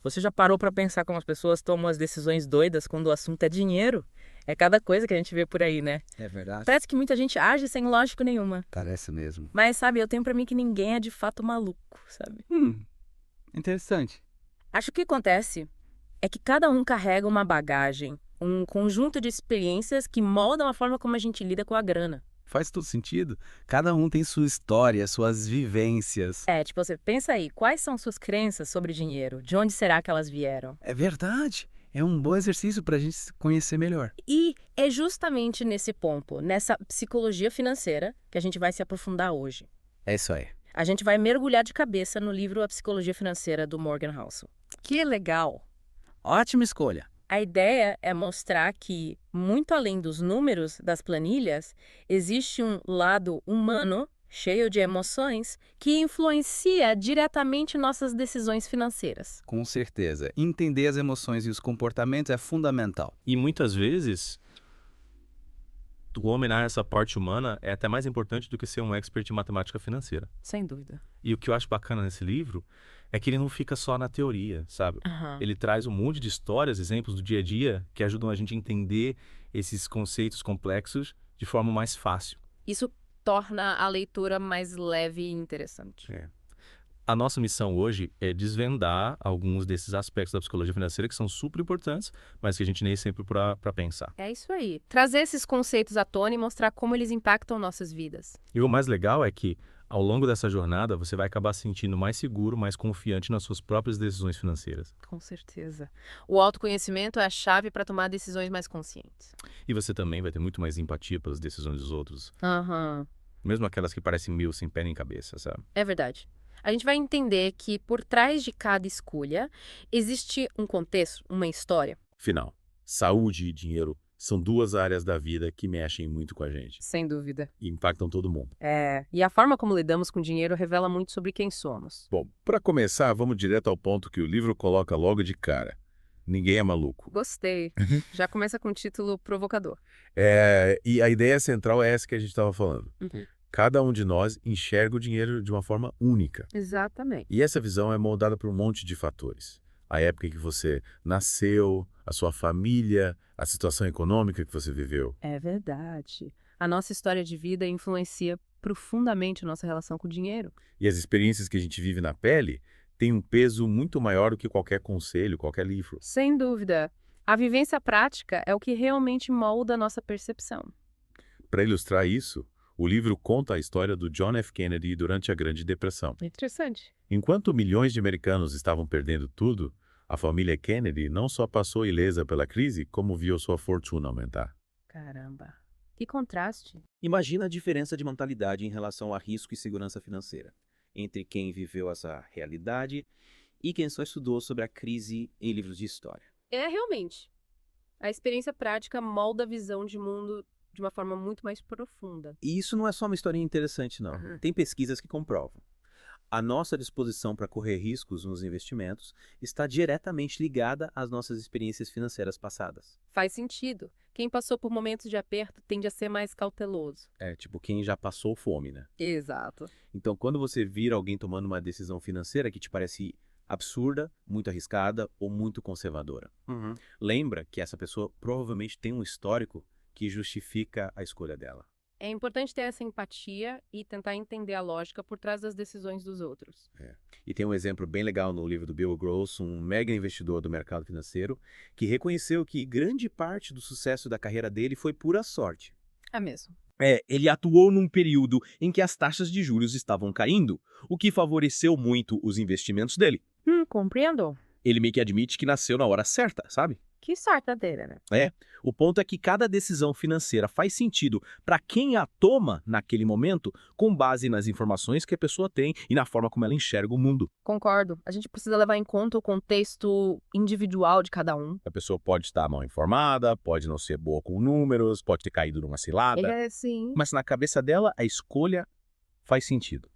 Você já parou pra pensar como as pessoas tomam as decisões doidas quando o assunto é dinheiro? É cada coisa que a gente vê por aí, né? É verdade? Parece que muita gente age sem lógica nenhuma. Parece mesmo. Mas, sabe, eu tenho pra mim que ninguém é de fato maluco, sabe? Interessante. Acho que o que acontece é que cada um carrega uma bagagem, um conjunto de experiências que moldam a forma como a gente lida com a grana. Faz todo sentido. Cada um tem sua história, suas vivências. É, tipo, você pensa aí, quais são suas crenças sobre dinheiro? De onde será que elas vieram? É verdade. É um bom exercício para a gente se conhecer melhor. E é justamente nesse ponto, nessa psicologia financeira, que a gente vai se aprofundar hoje. É isso aí. A gente vai mergulhar de cabeça no livro A Psicologia Financeira do Morgan Housel. Que legal! Ótima escolha. A ideia é mostrar que, muito além dos números das planilhas, existe um lado humano, cheio de emoções, que influencia diretamente nossas decisões financeiras. Com certeza. Entender as emoções e os comportamentos é fundamental. E muitas vezes, dominar essa parte humana é até mais importante do que ser um expert em matemática financeira. Sem dúvida. E o que eu acho bacana nesse livro é que ele não fica só na teoria, sabe? Aham. Ele traz um monte de histórias, exemplos do dia a dia, que ajudam a gente a entender esses conceitos complexos de forma mais fácil. Isso torna a leitura mais leve e interessante. A nossa missão hoje é desvendar alguns desses aspectos da psicologia financeira que são super importantes, mas que a gente nem sempre para pensar. É isso aí. Trazer esses conceitos à tona e mostrar como eles impactam nossas vidas. E o mais legal é que, ao longo dessa jornada, você vai acabar se sentindo mais seguro, mais confiante nas suas próprias decisões financeiras. Com certeza. O autoconhecimento é a chave para tomar decisões mais conscientes. E você também vai ter muito mais empatia pelas decisões dos outros, Aham. mesmo aquelas que parecem mil sem pé nem cabeça, sabe? É verdade. A gente vai entender que por trás de cada escolha existe um contexto, uma história. Final, saúde e dinheiro são duas áreas da vida que mexem muito com a gente Sem dúvida. e impactam todo mundo. É. E a forma como lidamos com dinheiro revela muito sobre quem somos. Bom, para começar, vamos direto ao ponto que o livro coloca logo de cara. Ninguém é maluco. Gostei. Já começa com um título provocador. E a ideia central é essa que a gente estava falando. Uhum. Cada um de nós enxerga o dinheiro de uma forma única. Exatamente. E essa visão é moldada por um monte de fatores. A época em que você nasceu, a sua família, a situação econômica que você viveu. É verdade. A nossa história de vida influencia profundamente a nossa relação com o dinheiro. E as experiências que a gente vive na pele têm um peso muito maior do que qualquer conselho, qualquer livro. Sem dúvida. A vivência prática é o que realmente molda a nossa percepção. Para ilustrar isso, o livro conta a história do John F. Kennedy durante a Grande Depressão. Interessante. Enquanto milhões de americanos estavam perdendo tudo, a família Kennedy não só passou ilesa pela crise, como viu sua fortuna aumentar. Caramba. Que contraste. Imagina a diferença de mentalidade em relação a risco e segurança financeira entre quem viveu essa realidade e quem só estudou sobre a crise em livros de história. É, realmente. A experiência prática molda a visão de mundo de uma forma muito mais profunda. E isso não é só uma historinha interessante, não. Uhum. Tem pesquisas que comprovam. A nossa disposição para correr riscos nos investimentos está diretamente ligada às nossas experiências financeiras passadas. Faz sentido. Quem passou por momentos de aperto tende a ser mais cauteloso. É, tipo quem já passou fome, né? Exato. Então, quando você vira alguém tomando uma decisão financeira que te parece absurda, muito arriscada ou muito conservadora, lembra que essa pessoa provavelmente tem um histórico que justifica a escolha dela. É importante ter essa empatia e tentar entender a lógica por trás das decisões dos outros. E tem um exemplo bem legal no livro do Bill Gross, um mega investidor do mercado financeiro, que reconheceu que grande parte do sucesso da carreira dele foi pura sorte. É mesmo. Ele atuou num período em que as taxas de juros estavam caindo, o que favoreceu muito os investimentos dele. Compreendo. Ele meio que admite que nasceu na hora certa, sabe? Que sorte dele, né? O ponto é que cada decisão financeira faz sentido para quem a toma naquele momento, com base nas informações que a pessoa tem e na forma como ela enxerga o mundo. Concordo. A gente precisa levar em conta o contexto individual de cada um. A pessoa pode estar mal informada, pode não ser boa com números, pode ter caído numa cilada. Sim. Mas na cabeça dela, a escolha faz sentido.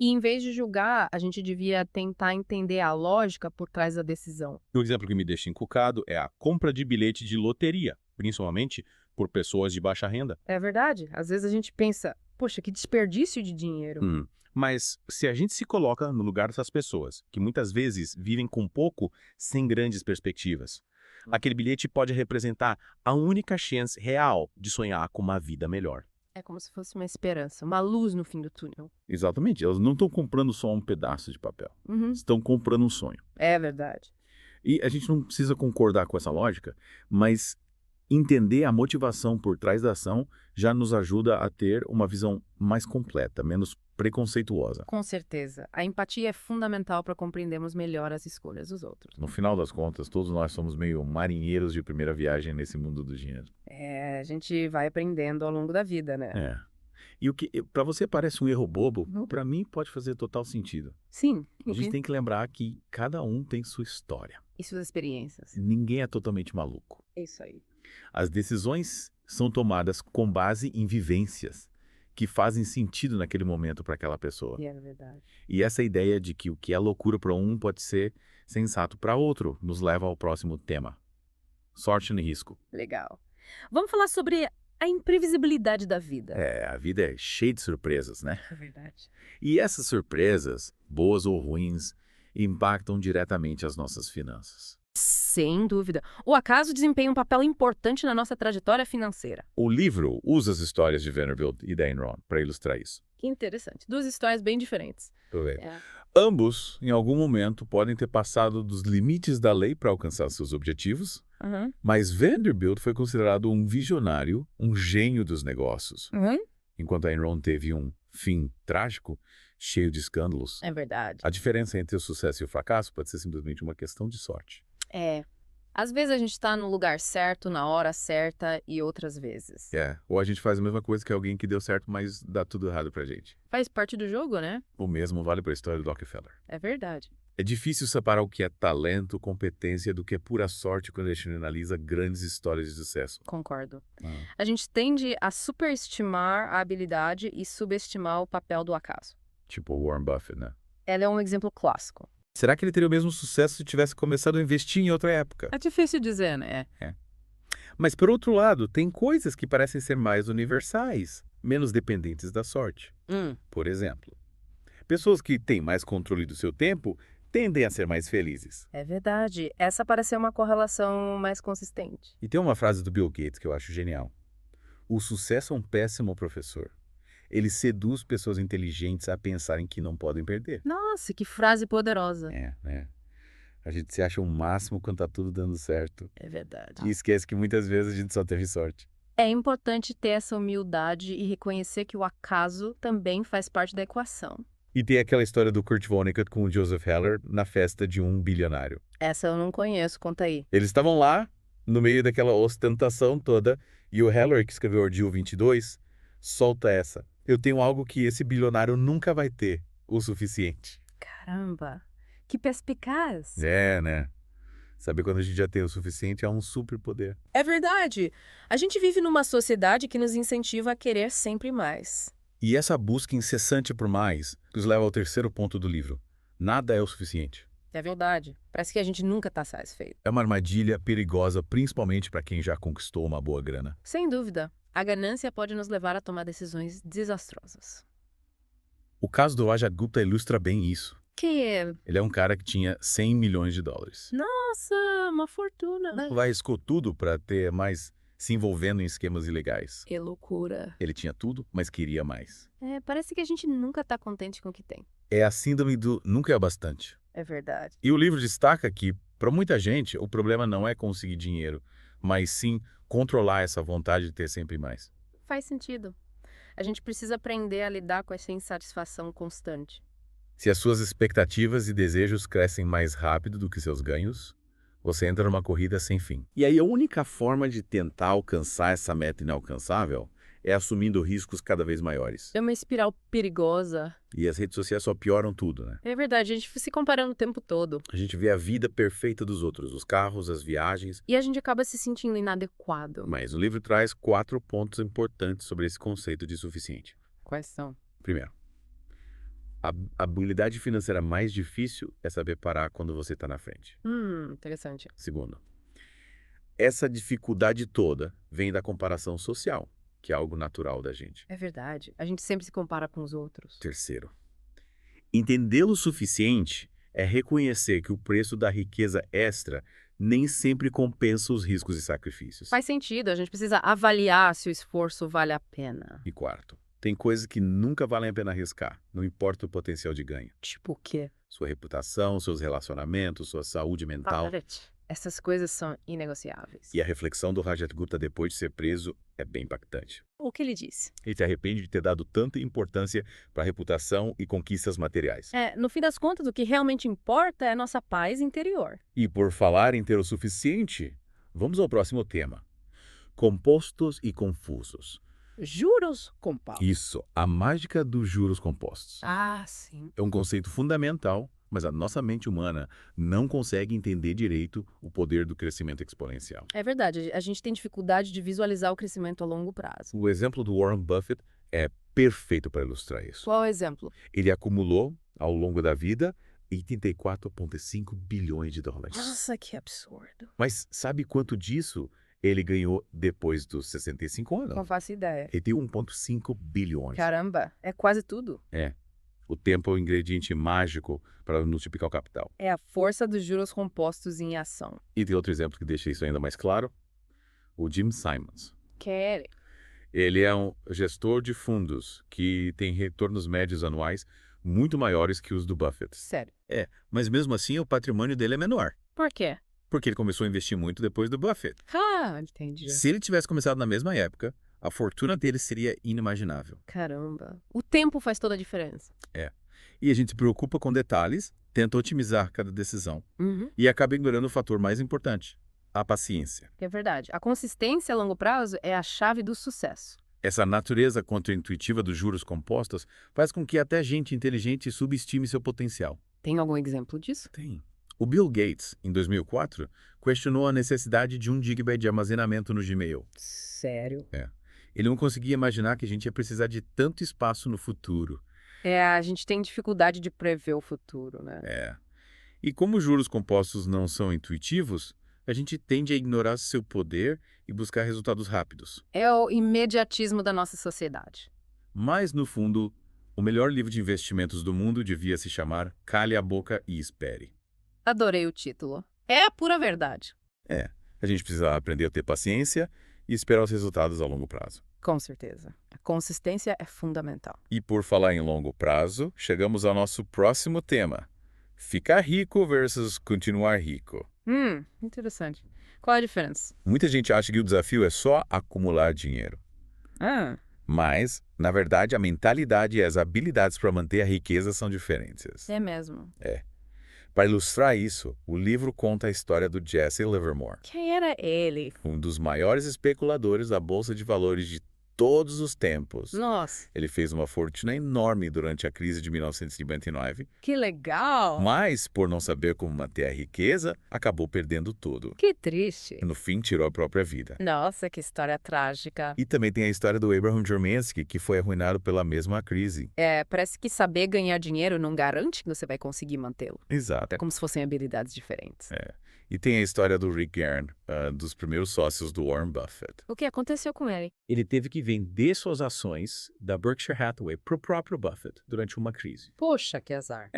E em vez de julgar, a gente devia tentar entender a lógica por trás da decisão. Um exemplo que me deixa encucado é a compra de bilhete de loteria, principalmente por pessoas de baixa renda. É verdade. Às vezes a gente pensa, poxa, que desperdício de dinheiro. Mas se a gente se coloca no lugar dessas pessoas, que muitas vezes vivem com pouco, sem grandes perspectivas, aquele bilhete pode representar a única chance real de sonhar com uma vida melhor. É como se fosse uma esperança, uma luz no fim do túnel. Exatamente, elas não estão comprando só um pedaço de papel, Uhum. estão comprando um sonho. É verdade. E a gente não precisa concordar com essa lógica, mas entender a motivação por trás da ação já nos ajuda a ter uma visão mais completa, menos preconceituosa. Com certeza. A empatia é fundamental para compreendermos melhor as escolhas dos outros. No final das contas, todos nós somos meio marinheiros de primeira viagem nesse mundo do dinheiro. É, a gente vai aprendendo ao longo da vida, né? É. E o que para você parece um erro bobo, para mim pode fazer total sentido. Sim. A gente tem que lembrar que cada um tem sua história. E suas experiências. Ninguém é totalmente maluco. É isso aí. As decisões são tomadas com base em vivências que fazem sentido naquele momento para aquela pessoa. E é verdade. E essa ideia de que o que é loucura para um pode ser sensato para outro nos leva ao próximo tema. Sorte no risco. Legal. Vamos falar sobre a imprevisibilidade da vida. A vida é cheia de surpresas, né? É verdade. E essas surpresas, boas ou ruins, impactam diretamente as nossas finanças. Sem dúvida. O acaso desempenha um papel importante na nossa trajetória financeira. O livro usa as histórias de Vanderbilt e da Enron para ilustrar isso. Que interessante. Duas histórias bem diferentes. É. Ambos, em algum momento, podem ter passado dos limites da lei para alcançar seus objetivos, Uhum. mas Vanderbilt foi considerado um visionário, um gênio dos negócios, Uhum. enquanto a Enron teve um fim trágico, cheio de escândalos. É verdade. A diferença entre o sucesso e o fracasso pode ser simplesmente uma questão de sorte. É. Às vezes a gente tá no lugar certo, na hora certa, e outras vezes. Ou a gente faz a mesma coisa que alguém que deu certo, mas dá tudo errado pra gente. Faz parte do jogo, né? O mesmo vale para a história do Rockefeller. É verdade. É difícil separar o que é talento, competência, do que é pura sorte quando a gente analisa grandes histórias de sucesso. Concordo. Ah. A gente tende a superestimar a habilidade e subestimar o papel do acaso. Tipo o Warren Buffett, né? Ela é um exemplo clássico. Será que ele teria o mesmo sucesso se tivesse começado a investir em outra época? É difícil dizer, né? Mas, por outro lado, tem coisas que parecem ser mais universais, menos dependentes da sorte. Por exemplo, pessoas que têm mais controle do seu tempo tendem a ser mais felizes. É verdade. Essa parece ser uma correlação mais consistente. E tem uma frase do Bill Gates que eu acho genial. O sucesso é um péssimo professor. Ele seduz pessoas inteligentes a pensarem que não podem perder. Nossa, que frase poderosa. A gente se acha o máximo quando tá tudo dando certo. É verdade. E esquece que muitas vezes a gente só teve sorte. É importante ter essa humildade e reconhecer que o acaso também faz parte da equação. E tem aquela história do Kurt Vonnegut com o Joseph Heller na festa de um bilionário. Essa eu não conheço, conta aí. Eles estavam lá, no meio daquela ostentação toda, e o Heller, que escreveu o Artigo 22, solta essa. Eu tenho algo que esse bilionário nunca vai ter, o suficiente. Caramba, que perspicaz. Né? Saber quando a gente já tem o suficiente é um superpoder. É verdade. A gente vive numa sociedade que nos incentiva a querer sempre mais. E essa busca incessante por mais nos leva ao terceiro ponto do livro. Nada é o suficiente. É verdade. Parece que a gente nunca está satisfeito. É uma armadilha perigosa, principalmente para quem já conquistou uma boa grana. Sem dúvida. A ganância pode nos levar a tomar decisões desastrosas. O caso do Rajat Gupta ilustra bem isso. Que é... Ele é um cara que tinha 100 milhões de dólares. Nossa, uma fortuna. Vai arriscou tudo para ter mais, se envolvendo em esquemas ilegais. Que loucura. Ele tinha tudo, mas queria mais. Parece que a gente nunca está contente com o que tem. É a síndrome do nunca é bastante. É verdade. E o livro destaca que, para muita gente, o problema não é conseguir dinheiro, mas sim controlar essa vontade de ter sempre mais. Faz sentido. A gente precisa aprender a lidar com essa insatisfação constante. Se as suas expectativas e desejos crescem mais rápido do que seus ganhos, você entra numa corrida sem fim. E aí a única forma de tentar alcançar essa meta inalcançável é assumindo riscos cada vez maiores. É uma espiral perigosa. E as redes sociais só pioram tudo, né? É verdade, a gente se comparando o tempo todo. A gente vê a vida perfeita dos outros, os carros, as viagens. E a gente acaba se sentindo inadequado. Mas o livro traz 4 pontos importantes sobre esse conceito de suficiente. Quais são? Primeiro, a habilidade financeira mais difícil é saber parar quando você está na frente. Interessante. Segundo, essa dificuldade toda vem da comparação social, que é algo natural da gente. É verdade. A gente sempre se compara com os outros. Terceiro, Entendê-lo o suficiente é reconhecer que o preço da riqueza extra nem sempre compensa os riscos e sacrifícios. Faz sentido, a gente precisa avaliar se o esforço vale a pena. E quarto, tem coisas que nunca valem a pena arriscar, não importa o potencial de ganho. Tipo o quê? Sua reputação, seus relacionamentos, sua saúde mental. Essas coisas são inegociáveis. E a reflexão do Rajat Gupta depois de ser preso é bem impactante. O que ele disse? Ele se arrepende de ter dado tanta importância para a reputação e conquistas materiais. No fim das contas, o que realmente importa é a nossa paz interior. E por falar em ter o suficiente, vamos ao próximo tema. Compostos e confusos. Juros compostos. Isso, a mágica dos juros compostos. Ah, sim. É um conceito fundamental, mas a nossa mente humana não consegue entender direito o poder do crescimento exponencial. É verdade, a gente tem dificuldade de visualizar o crescimento a longo prazo. O exemplo do Warren Buffett é perfeito para ilustrar isso. Qual é o exemplo? Ele acumulou, ao longo da vida, 84,5 bilhões de dólares. Nossa, que absurdo. Mas sabe quanto disso ele ganhou depois dos 65 anos? Não faço ideia. Ele tem 1,5 bilhões. Caramba, é quase tudo. O tempo é o ingrediente mágico para multiplicar o capital. É a força dos juros compostos em ação. E tem outro exemplo que deixa isso ainda mais claro. O Jim Simons. Quer. Ele é um gestor de fundos que tem retornos médios anuais muito maiores que os do Buffett. Sério. Mas mesmo assim o patrimônio dele é menor, Por quê? porque ele começou a investir muito depois do Buffett. Ah, entendi. Se ele tivesse começado na mesma época, a fortuna dele seria inimaginável. Caramba. O tempo faz toda a diferença. E a gente se preocupa com detalhes, tenta otimizar cada decisão Uhum. e acaba ignorando o fator mais importante, a paciência. É verdade. A consistência a longo prazo é a chave do sucesso. Essa natureza contraintuitiva dos juros compostos faz com que até gente inteligente subestime seu potencial. Tem algum exemplo disso? Tem. O Bill Gates, em 2004, questionou a necessidade de 1 GB de armazenamento no Gmail. Sério? Ele não conseguia imaginar que a gente ia precisar de tanto espaço no futuro. A gente tem dificuldade de prever o futuro, né? E como os juros compostos não são intuitivos, a gente tende a ignorar seu poder e buscar resultados rápidos. É o imediatismo da nossa sociedade. Mas, no fundo, o melhor livro de investimentos do mundo devia se chamar Cale a Boca e Espere. Adorei o título. É a pura verdade. A gente precisa aprender a ter paciência e esperar os resultados a longo prazo. Com certeza. A consistência é fundamental. E por falar em longo prazo, chegamos ao nosso próximo tema. Ficar rico versus continuar rico. Interessante. Qual a diferença? Muita gente acha que o desafio é só acumular dinheiro. Mas, na verdade, a mentalidade e as habilidades para manter a riqueza são diferentes. É mesmo. Para ilustrar isso, o livro conta a história do Jesse Livermore, Quem era ele? um dos maiores especuladores da Bolsa de Valores de todos os tempos. Nossa, Ele fez uma fortuna enorme durante a crise de 1929, que legal! mas, por não saber como manter a riqueza, acabou perdendo tudo. Que triste. E, no fim, tirou a própria vida. Nossa, que história trágica. E também tem a história do Abraham Germansky, que foi arruinado pela mesma crise. Parece que saber ganhar dinheiro não garante que você vai conseguir mantê-lo. Exato. É como se fossem habilidades diferentes. E tem a história do Rick Guerin, dos primeiros sócios do Warren Buffett. O que aconteceu com ele? Ele teve que vender suas ações da Berkshire Hathaway para o próprio Buffett durante uma crise. Poxa, que azar.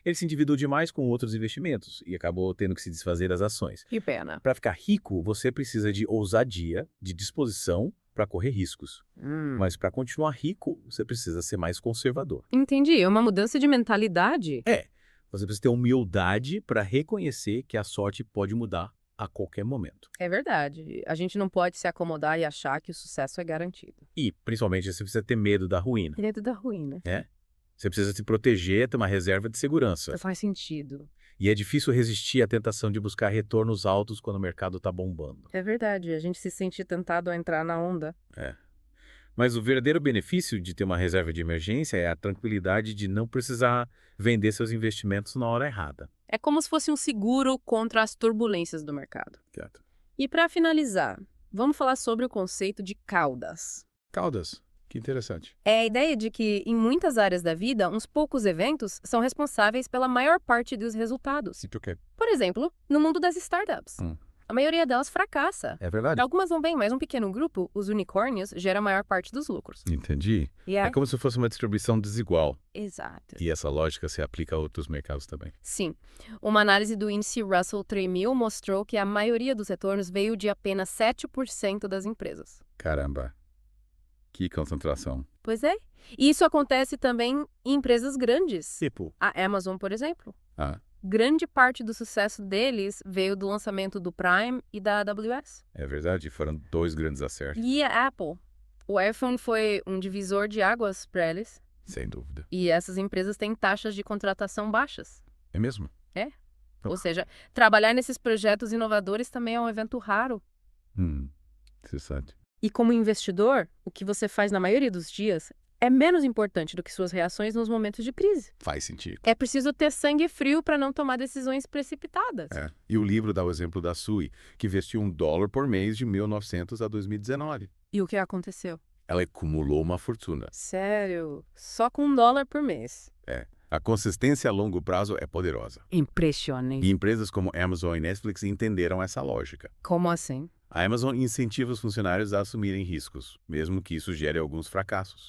Ele se endividou demais com outros investimentos e acabou tendo que se desfazer das ações. Que pena. Para ficar rico, você precisa de ousadia, de disposição para correr riscos. Mas para continuar rico, você precisa ser mais conservador. Entendi. É uma mudança de mentalidade. Você precisa ter humildade para reconhecer que a sorte pode mudar a qualquer momento. É verdade. A gente não pode se acomodar e achar que o sucesso é garantido. E, principalmente, você precisa ter medo da ruína. Medo da ruína. Você precisa se proteger, ter uma reserva de segurança. Faz sentido. E é difícil resistir à tentação de buscar retornos altos quando o mercado está bombando. É verdade. A gente se sente tentado a entrar na onda. Mas o verdadeiro benefício de ter uma reserva de emergência é a tranquilidade de não precisar vender seus investimentos na hora errada. É como se fosse um seguro contra as turbulências do mercado. Certo. E para finalizar, vamos falar sobre o conceito de caudas. Caudas, que interessante. É a ideia de que, em muitas áreas da vida, uns poucos eventos são responsáveis pela maior parte dos resultados. E por quê? Por exemplo, no mundo das startups. a maioria delas fracassa. É verdade. Algumas vão bem, mas um pequeno grupo, os unicórnios, gera a maior parte dos lucros. Entendi. É como se fosse uma distribuição desigual. Exato. E essa lógica se aplica a outros mercados também. Sim. Uma análise do índice Russell 3000 mostrou que a maioria dos retornos veio de apenas 7% das empresas. Caramba. Que concentração. Pois é. E isso acontece também em empresas grandes. Tipo, A Amazon, por exemplo. Ah, Grande parte do sucesso deles veio do lançamento do Prime e da AWS. é verdade. Foram 2 grandes acertos. E a Apple. O iPhone foi um divisor de águas para eles. Sem dúvida. E essas empresas têm taxas de contratação baixas. É mesmo? Ou seja, trabalhar nesses projetos inovadores também é um evento raro. Interessante. E como investidor, o que você faz na maioria dos dias é menos importante do que suas reações nos momentos de crise. Faz sentido. É preciso ter sangue frio para não tomar decisões precipitadas. É. E o livro dá o exemplo da Sui, que investiu $1 por mês de 1900 a 2019. E o que aconteceu? Ela acumulou uma fortuna. Sério? Só com $1 por mês? A consistência a longo prazo é poderosa. Impressionante. E empresas como Amazon e Netflix entenderam essa lógica. Como assim? A Amazon incentiva os funcionários a assumirem riscos, mesmo que isso gere alguns fracassos.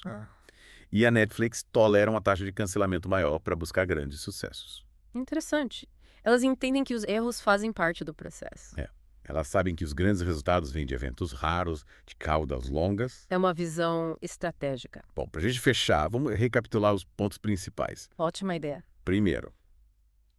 E a Netflix tolera uma taxa de cancelamento maior para buscar grandes sucessos. Interessante. Elas entendem que os erros fazem parte do processo. Elas sabem que os grandes resultados vêm de eventos raros, de caudas longas. É uma visão estratégica. Bom, para a gente fechar, vamos recapitular os pontos principais. Ótima ideia. Primeiro,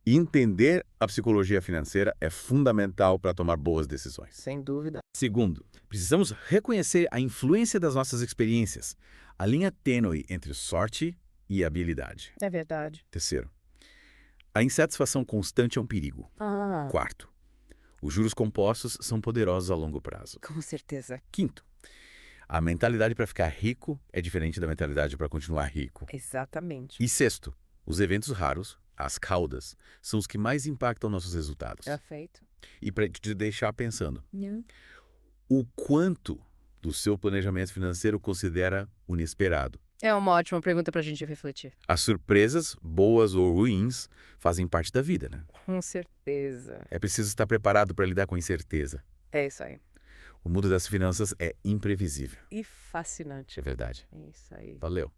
entender a psicologia financeira é fundamental para tomar boas decisões. Sem dúvida. Segundo, precisamos reconhecer a influência das nossas experiências, a linha tênue entre sorte e habilidade. É verdade. Terceiro, a insatisfação constante é um perigo. Quarto, os juros compostos são poderosos a longo prazo. Com certeza. Quinto, a mentalidade para ficar rico é diferente da mentalidade para continuar rico. Exatamente. E sexto, os eventos raros, as caudas, são os que mais impactam nossos resultados. Perfeito. E para te deixar pensando, o quanto do seu planejamento financeiro considera o inesperado? É uma ótima pergunta pra gente refletir. As surpresas, boas ou ruins, fazem parte da vida, né? Com certeza. É preciso estar preparado para lidar com a incerteza. É isso aí. O mundo das finanças é imprevisível. E fascinante. É verdade. É isso aí. Valeu.